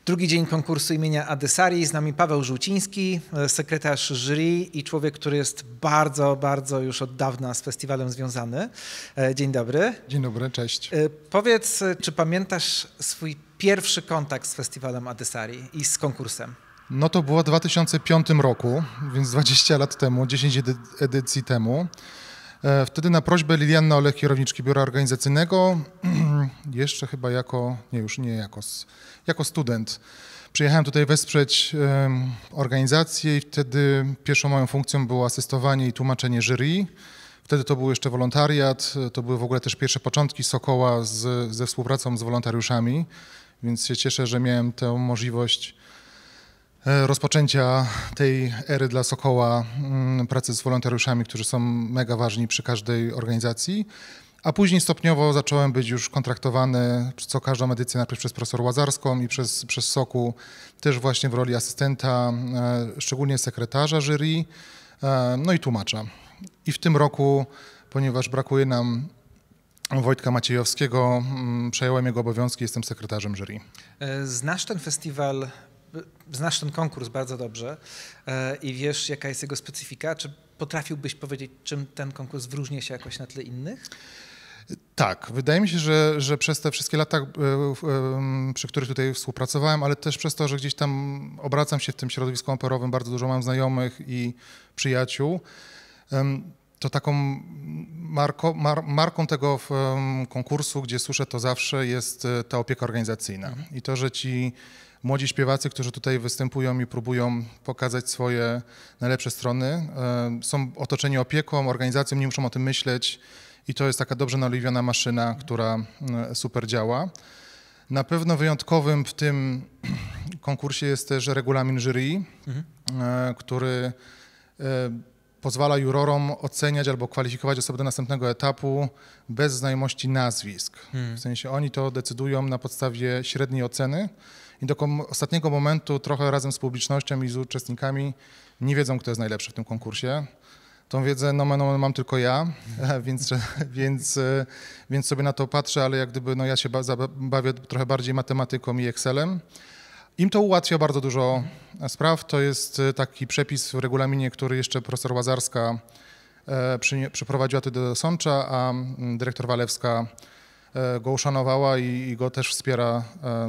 Drugi dzień konkursu imienia Adesari. Z nami Paweł Żółciński, sekretarz jury i człowiek, który jest bardzo już od dawna z festiwalem związany. Dzień dobry. Dzień dobry, cześć. Powiedz, czy pamiętasz swój pierwszy kontakt z festiwalem Adesari i z konkursem? No to było w 2005 roku, więc 20 lat temu, 10 edycji temu. Wtedy na prośbę Lilianny Olech, kierowniczki biura organizacyjnego, jeszcze chyba jako student, przyjechałem tutaj wesprzeć organizację i wtedy pierwszą moją funkcją było asystowanie i tłumaczenie jury. Wtedy to był jeszcze wolontariat, to były w ogóle też pierwsze początki Sokoła ze współpracą z wolontariuszami, więc się cieszę, że miałem tę możliwość rozpoczęcia tej ery dla Sokoła, pracy z wolontariuszami, którzy są mega ważni przy każdej organizacji, a później stopniowo zacząłem być już kontraktowany co każdą edycję, najpierw przez profesor Łazarską i przez Sokół, też właśnie w roli asystenta, szczególnie sekretarza jury, no i tłumacza. I w tym roku, ponieważ brakuje nam Wojtka Maciejowskiego, przejąłem jego obowiązki, jestem sekretarzem jury. Znasz ten festiwal, znasz ten konkurs bardzo dobrze i wiesz, jaka jest jego specyfika. Czy potrafiłbyś powiedzieć, czym ten konkurs wyróżnia się jakoś na tle innych? Tak, wydaje mi się, że przez te wszystkie lata, przy których tutaj współpracowałem, ale też przez to, że gdzieś tam obracam się w tym środowisku operowym, bardzo dużo mam znajomych i przyjaciół, to taką marką tego konkursu, gdzie słyszę to zawsze, jest ta opieka organizacyjna. I to, że ci młodzi śpiewacy, którzy tutaj występują i próbują pokazać swoje najlepsze strony, są otoczeni opieką, organizacją, nie muszą o tym myśleć i to jest taka dobrze naoliwiona maszyna, która super działa. Na pewno wyjątkowym w tym konkursie jest też regulamin jury, który pozwala jurorom oceniać albo kwalifikować osoby do następnego etapu bez znajomości nazwisk. W sensie oni to decydują na podstawie średniej oceny i do ostatniego momentu trochę razem z publicznością i z uczestnikami nie wiedzą, kto jest najlepszy w tym konkursie. Tą wiedzę mam tylko ja, więc sobie na to patrzę, ale jak gdyby ja się bawię trochę bardziej matematyką i Excelem. Im to ułatwia bardzo dużo spraw. To jest taki przepis w regulaminie, który jeszcze profesor Łazarska przyprowadziła tutaj do Sącza, a dyrektor Walewska go uszanowała i go też wspiera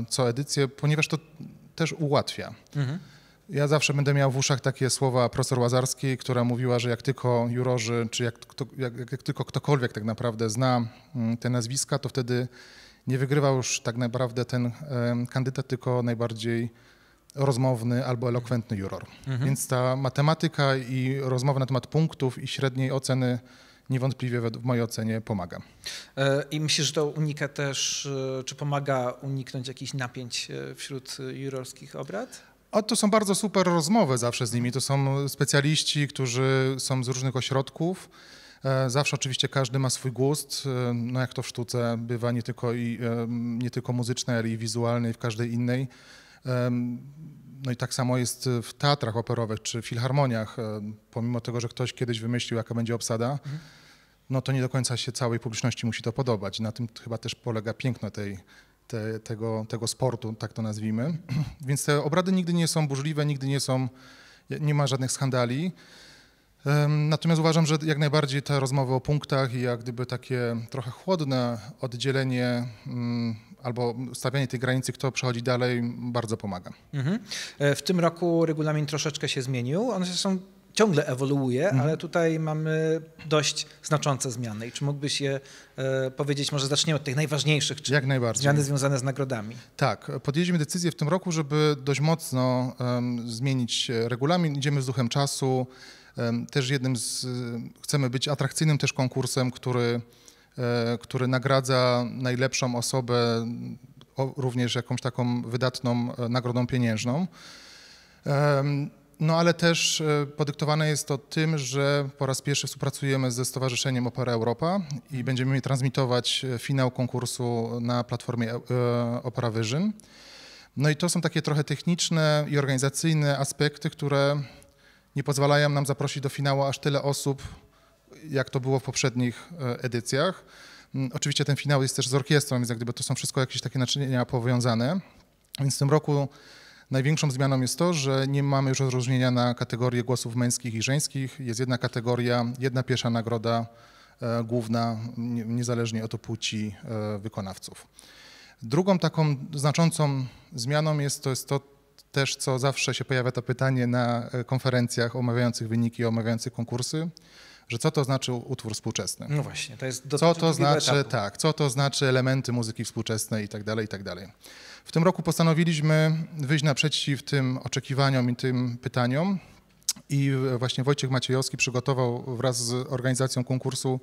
co edycję, ponieważ to też ułatwia. Ja zawsze będę miał w uszach takie słowa profesor Łazarskiej, która mówiła, że jak tylko jurorzy, czy jak tylko ktokolwiek tak naprawdę zna te nazwiska, to wtedy nie wygrywa już tak naprawdę ten kandydat, tylko najbardziej rozmowny albo elokwentny juror. Więc ta matematyka i rozmowa na temat punktów i średniej oceny niewątpliwie w mojej ocenie pomaga. I myślisz, że to unika też, czy pomaga uniknąć jakichś napięć wśród jurorskich obrad? To są bardzo super rozmowy zawsze z nimi. To są specjaliści, którzy są z różnych ośrodków. Zawsze oczywiście każdy ma swój gust, no jak to w sztuce bywa nie tylko muzycznej, ale i wizualnej, w każdej innej. No i tak samo jest w teatrach operowych czy filharmoniach. Pomimo tego, że ktoś kiedyś wymyślił, jaka będzie obsada, no to nie do końca się całej publiczności musi to podobać. Na tym chyba też polega piękno tego sportu, tak to nazwijmy. Więc te obrady nigdy nie są burzliwe, nie ma żadnych skandali. Natomiast uważam, że jak najbardziej te rozmowy o punktach i jak gdyby takie trochę chłodne oddzielenie albo stawianie tej granicy, kto przechodzi dalej, bardzo pomaga. W tym roku regulamin troszeczkę się zmienił. On zresztą ciągle ewoluuje, ale tutaj mamy dość znaczące zmiany. I czy mógłbyś je powiedzieć, może zaczniemy od tych najważniejszych, czyli jak najbardziej. Zmiany związane z nagrodami? Tak, podjęliśmy decyzję w tym roku, żeby dość mocno zmienić regulamin. Idziemy z duchem czasu. Też chcemy być atrakcyjnym też konkursem, który nagradza najlepszą osobę również jakąś taką wydatną nagrodą pieniężną. No ale też podyktowane jest to tym, że po raz pierwszy współpracujemy ze Stowarzyszeniem Opera Europa i będziemy transmitować finał konkursu na platformie Opera Vision. No i to są takie trochę techniczne i organizacyjne aspekty, które nie pozwalają nam zaprosić do finału aż tyle osób, jak to było w poprzednich edycjach. Oczywiście ten finał jest też z orkiestrą, więc jak gdyby to są wszystko jakieś takie naczynia powiązane. Więc w tym roku największą zmianą jest to, że nie mamy już rozróżnienia na kategorie głosów męskich i żeńskich. Jest jedna kategoria, jedna pierwsza nagroda główna, niezależnie od płci wykonawców. Drugą taką znaczącą zmianą jest to też, co zawsze się pojawia to pytanie na konferencjach omawiających wyniki, omawiających konkursy, że co to znaczy utwór współczesny. No właśnie, to jest co to znaczy, tak, co to znaczy elementy muzyki współczesnej i tak dalej, i tak dalej. W tym roku postanowiliśmy wyjść naprzeciw tym oczekiwaniom i tym pytaniom i właśnie Wojciech Maciejowski przygotował wraz z organizacją konkursu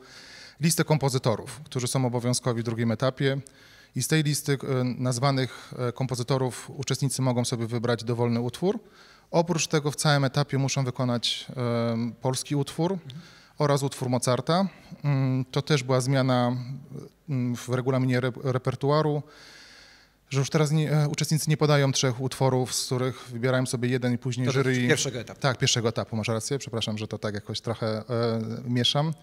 listę kompozytorów, którzy są obowiązkowi w drugim etapie. I z tej listy nazwanych kompozytorów uczestnicy mogą sobie wybrać dowolny utwór. Oprócz tego w całym etapie muszą wykonać polski utwór oraz utwór Mozarta. To też była zmiana w regulaminie repertuaru, że już teraz uczestnicy nie podają 3 utworów, z których wybierają sobie jeden i później jury. Pierwszego etapu. Tak, pierwszego etapu, masz rację. Przepraszam, że to tak jakoś trochę mieszam.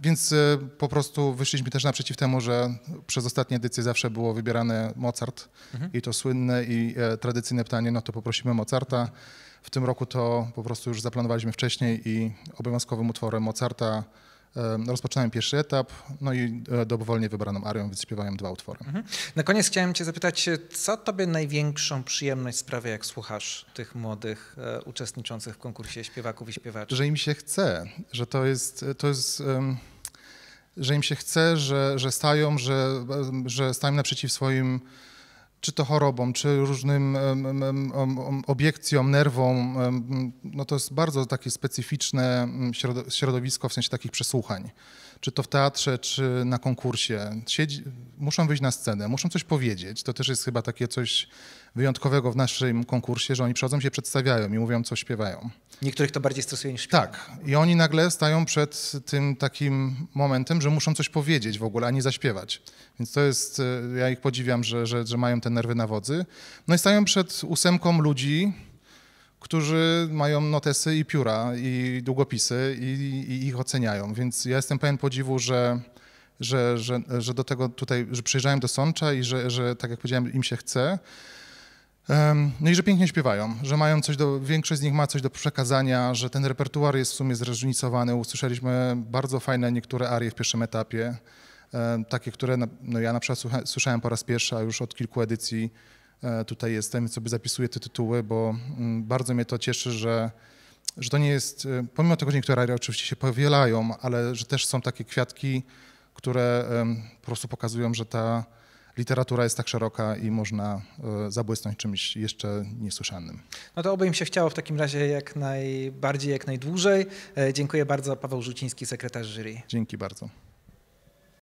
Więc po prostu wyszliśmy też naprzeciw temu, że przez ostatnie edycje zawsze było wybierane Mozart i to słynne i tradycyjne pytanie, no to poprosimy Mozarta. W tym roku to po prostu już zaplanowaliśmy wcześniej i obowiązkowym utworem Mozarta rozpoczynałem pierwszy etap, no i dobrowolnie wybraną arią, więc śpiewałem 2 utwory. Na koniec chciałem cię zapytać, co tobie największą przyjemność sprawia, jak słuchasz tych młodych uczestniczących w konkursie śpiewaków i śpiewaczy? Że im się chce, że że im się chce, że stają naprzeciw swoim czy to chorobom, czy różnym obiekcjom, nerwom. No to jest bardzo takie specyficzne środowisko w sensie takich przesłuchań. Czy to w teatrze, czy na konkursie. Muszą wyjść na scenę, muszą coś powiedzieć. To też jest chyba takie coś wyjątkowego w naszym konkursie, że oni przychodzą, się przedstawiają i mówią, co śpiewają. Niektórych to bardziej stresuje niż śpiewa. Tak. I oni nagle stają przed tym takim momentem, że muszą coś powiedzieć w ogóle, a nie zaśpiewać. Więc to jest, ja ich podziwiam, że mają te nerwy na wodzy. No i stają przed 8 ludzi, którzy mają notesy i pióra i długopisy i ich oceniają. Więc ja jestem pełen podziwu, że do tego tutaj, że przyjeżdżają do Sącza i że tak jak powiedziałem, im się chce. No i że pięknie śpiewają, że mają większość z nich ma coś do przekazania, że ten repertuar jest w sumie zróżnicowany. Usłyszeliśmy bardzo fajne niektóre arie w pierwszym etapie, takie, które no ja na przykład słyszałem po raz pierwszy, a już od kilku edycji tutaj jestem, więc sobie zapisuję te tytuły, bo bardzo mnie to cieszy, że to nie jest, pomimo tego, że niektóre arie oczywiście się powielają, ale że też są takie kwiatki, które po prostu pokazują, że ta literatura jest tak szeroka i można zabłysnąć czymś jeszcze niesłyszanym. No to oby im się chciało w takim razie jak najbardziej, jak najdłużej. Dziękuję bardzo. Paweł Żuciński, sekretarz jury. Dzięki bardzo.